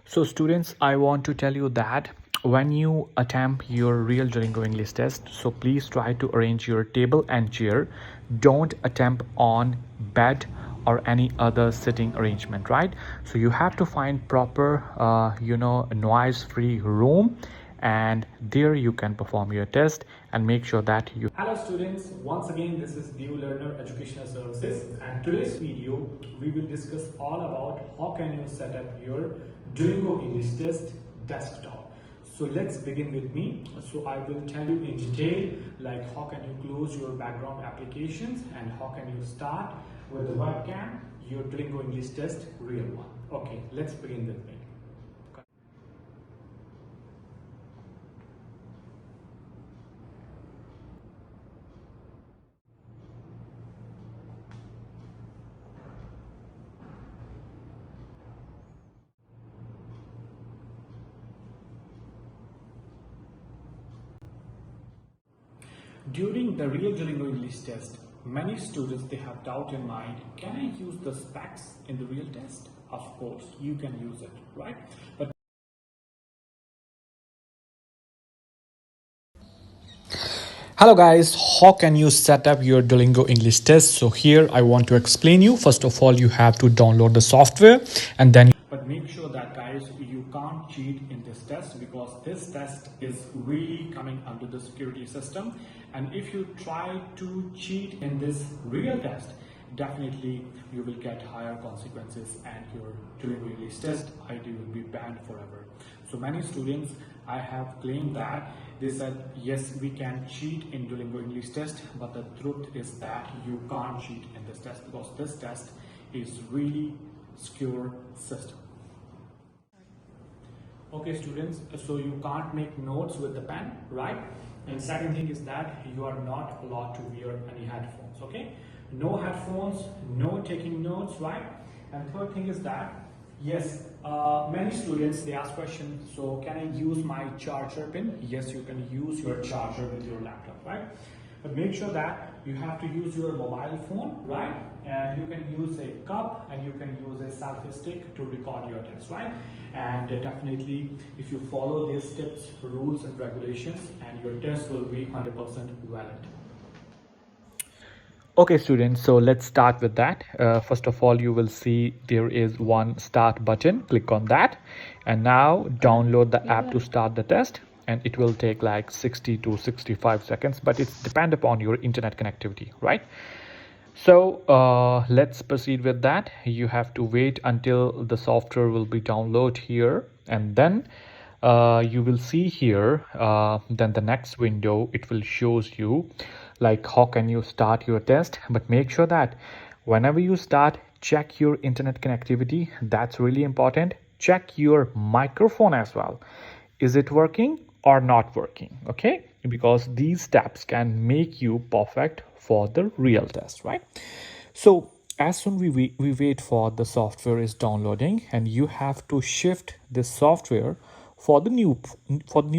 So students, I want to tell you that when you attempt your real Duolingo English test, so please try to arrange your table and chair. Don't attempt on bed or any other sitting arrangement, right? So you have to find proper noise-free room, and there you can perform your test and make sure that you. Hello students, once again this is New Learner Educational Services, and today's video we will discuss all about how can you set up your Duolingo English test desktop. So let's begin with me. So I will tell you in detail like how can you close your background applications and how can you start with the webcam your Duolingo English test real one. Okay, let's begin with me. During the real Duolingo English test, many students they have doubt in mind, can I use the specs in the real test? Of course, you can use it, right? But Hello guys, how can you set up your Duolingo English test? So here I want to explain you. First of all, you have to download the software, and then but make sure that guys you can't cheat in this test, because this test is really coming under the security system, and if you try to cheat in this real test, definitely you will get higher consequences and your Duolingo English test ID will be banned forever. So many students I have claimed that they said yes we can cheat in Duolingo English test, but the truth is that you can't cheat in this test because this test is really secure system. Okay students, so you can't make notes with the pen, right? And second thing is that you are not allowed to wear any headphones. Okay, no headphones, no taking notes, right? And third thing is that yes, many students they ask questions, so can I use my charger pin? Yes, you can use your charger with your laptop, right? But make sure that you have to use your mobile phone, right? And you can use a cup and you can use a selfie stick to record your test, right? And definitely if you follow these tips, rules and regulations, and your test will be 100% valid. okay students, so let's start with that. First of all, you will see there is one start button. Click on that, and now download the app to start the test, and it will take like 60 to 65 seconds, but it's depend upon your internet connectivity, right? So let's proceed with that. You have to wait until the software will be downloaded here, and then you will see here then the next window it will shows you like how can you start your test. But make sure that whenever you start, check your internet connectivity. That's really important. Check your microphone as well. Is it working or not working? Okay, because these steps can make you perfect for the real test, right? So as soon we wait for the software is downloading, and you have to shift this software for the new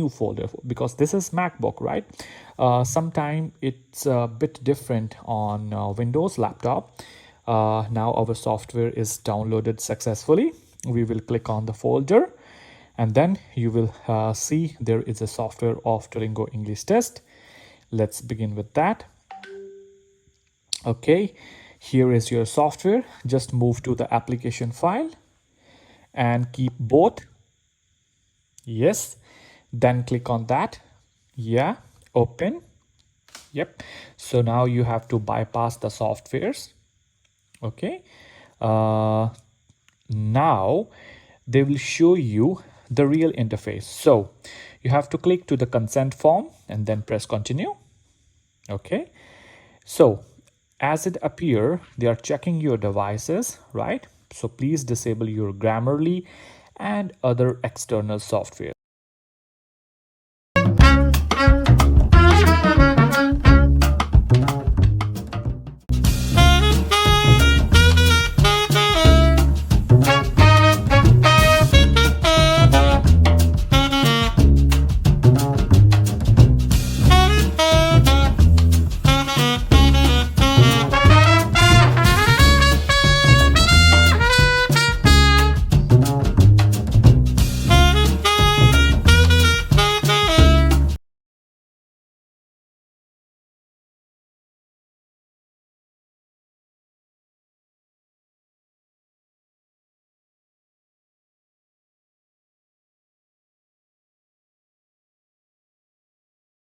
folder, because this is MacBook, right? Sometime it's a bit different on Windows laptop. Now our software is downloaded successfully. We will click on the folder, and then you will see there is a software of Duolingo English test. Let's begin with that. Okay, here is your software. Just move to the application file and keep both. Yes, then click on that. Yeah, open. Yep, so now you have to bypass the softwares. Okay, now they will show you the real interface. So you have to click to the consent form and then press continue. Okay, so as it appear, they are checking your devices, right? So please disable your Grammarly and other external software.